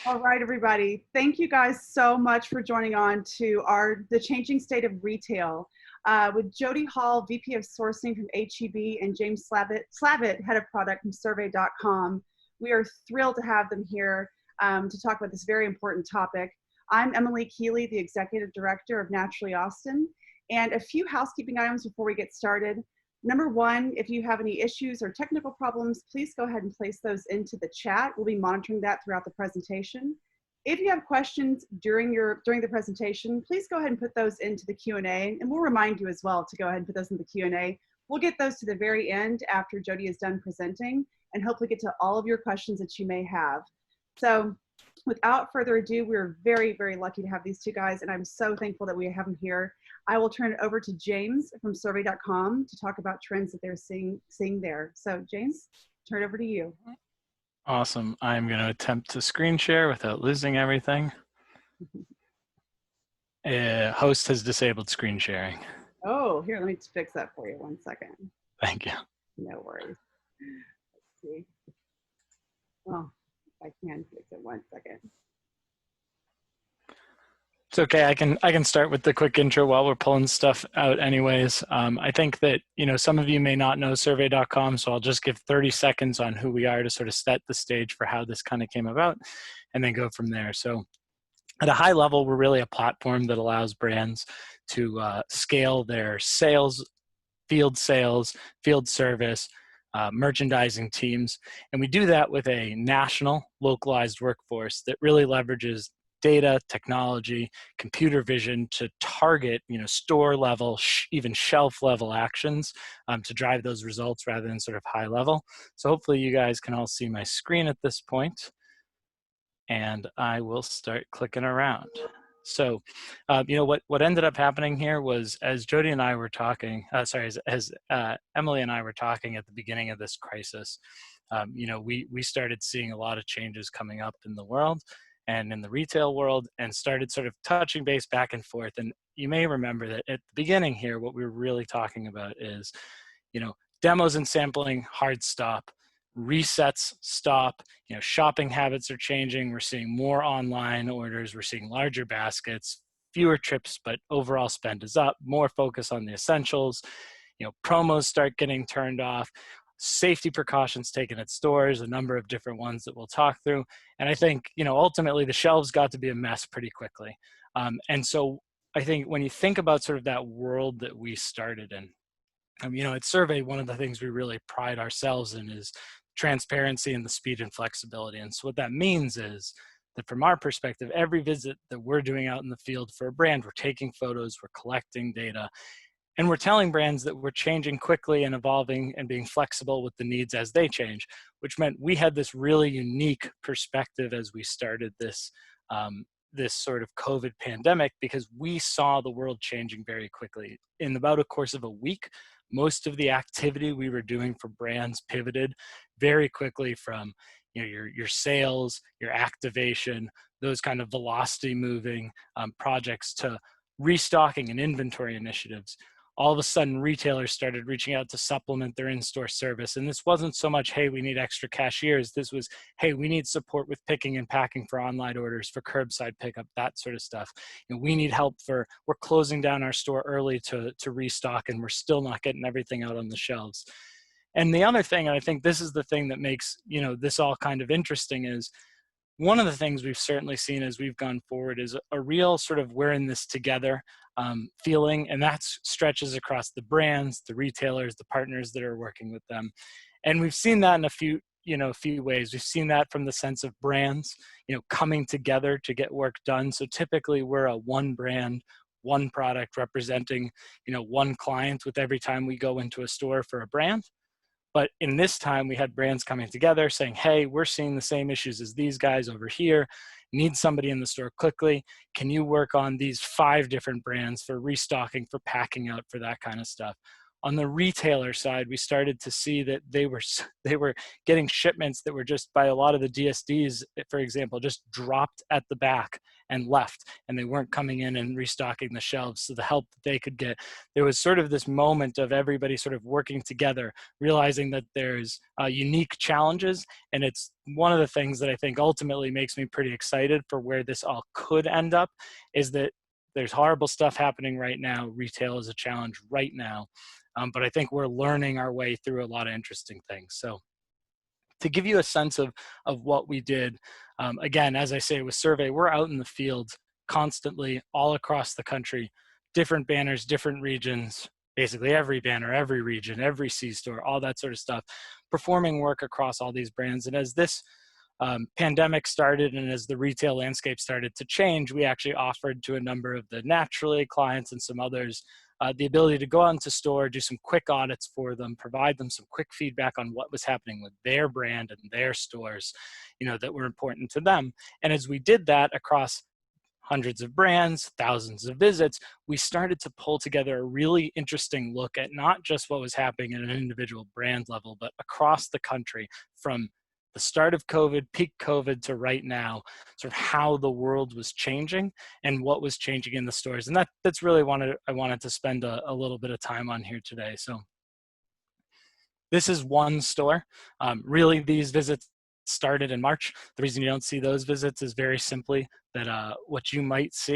All right, everybody. Thank you guys so much for joining on to The Changing State of Retail with Jody Hall, VP of Sourcing from HEB, and James Slavitt, Head of Product from Survey.com. We are thrilled to have them here to talk about this very important topic. I'm Emily Keeley, the Executive Director of Naturally Austin, and a few housekeeping items before we get started. Number one, if you have any issues or technical problems, please go ahead and place those into the chat. We'll be monitoring that throughout the presentation. If you have questions during the presentation, please go ahead and put those into the Q&A, and we'll remind you as well to go ahead and put those in the Q&A. We'll get those to the very end after Jody is done presenting, and hopefully get to all of your questions that you may have. So without further ado, we're very, very lucky to have these two guys, and I'm so thankful that we have them here. I will turn it over to James from Survey.com to talk about trends that they're seeing there. So James, turn it over to you. Awesome. I'm going to attempt to screen share without losing everything. Host has disabled screen sharing. Oh, here, let me just fix that for you. 1 second. Thank you. No worries. Let's see. Oh, I can fix it. 1 second. It's okay. I can start with the quick intro while we're pulling stuff out anyways. I think that, some of you may not know Survey.com, so I'll just give 30 seconds on who we are to sort of set the stage for how this kind of came about and then go from there. So at a high level, we're really a platform that allows brands to scale their sales, field service, merchandising teams. And we do that with a national localized workforce that really leverages data, technology, computer vision to target, store level, even shelf level actions to drive those results rather than sort of high level. So hopefully you guys can all see my screen at this point, and I will start clicking around. So, what ended up happening here was, as Jody and I were talking, as Emily and I were talking at the beginning of this crisis, we started seeing a lot of changes coming up in the world and in the retail world, and started sort of touching base back and forth. And you may remember that at the beginning here, what we were really talking about is, demos and sampling, hard stop, resets stop, shopping habits are changing. We're seeing more online orders. We're seeing larger baskets, fewer trips, but overall spend is up, more focus on the essentials. Promos start getting turned off. Safety precautions taken at stores, a number of different ones that we'll talk through. And I think, ultimately the shelves got to be a mess pretty quickly. And so I think when you think about sort of that world that we started in, at Survey, one of the things we really pride ourselves in is transparency and the speed and flexibility. And so what that means is that from our perspective, every visit that we're doing out in the field for a brand, we're taking photos, we're collecting data, and we're telling brands that we're changing quickly and evolving and being flexible with the needs as they change, which meant we had this really unique perspective as we started this, this sort of COVID pandemic, because we saw the world changing very quickly. In about a course of a week, most of the activity we were doing for brands pivoted very quickly from your sales, your activation, those kind of velocity moving projects to restocking and inventory initiatives. All of a sudden, retailers started reaching out to supplement their in-store service. And this wasn't so much, hey, we need extra cashiers. This was, hey, we need support with picking and packing for online orders, for curbside pickup, that sort of stuff. We need help we're closing down our store early to restock, and we're still not getting everything out on the shelves. And the other thing, and I think this is the thing that makes, this all kind of interesting, is one of the things we've certainly seen as we've gone forward is a real sort of we're in this together feeling, and that stretches across the brands, the retailers, the partners that are working with them. And we've seen that in a few ways. We've seen that from the sense of brands, coming together to get work done. So typically we're a one brand, one product representing, one client with every time we go into a store for a brand. But in this time, we had brands coming together saying, hey, we're seeing the same issues as these guys over here, need somebody in the store quickly. Can you work on these 5 different brands for restocking, for packing out, for that kind of stuff? On the retailer side, we started to see that they were getting shipments that were just, by a lot of the DSDs, for example, just dropped at the back and left, and they weren't coming in and restocking the shelves. So the help that they could get, there was sort of this moment of everybody sort of working together, realizing that there's unique challenges. And it's one of the things that I think ultimately makes me pretty excited for where this all could end up, is that there's horrible stuff happening right now. Retail is a challenge right now. But I think we're learning our way through a lot of interesting things. So to give you a sense of what we did, again, as I say, with Survey, we're out in the field constantly all across the country, different banners, different regions, basically every banner, every region, every C-store, all that sort of stuff, performing work across all these brands. And as this pandemic started and as the retail landscape started to change, we actually offered to a number of the Naturally clients and some others the ability to go out into store, do some quick audits for them, provide them some quick feedback on what was happening with their brand and their stores, that were important to them. And as we did that across hundreds of brands, thousands of visits, we started to pull together a really interesting look at not just what was happening at an individual brand level, but across the country, from the start of COVID, peak COVID, to right now, sort of how the world was changing and what was changing in the stores. And that's really I wanted to spend a little bit of time on here today. So this is one store. Really, these visits started in March. The reason you don't see those visits is very simply that what you might see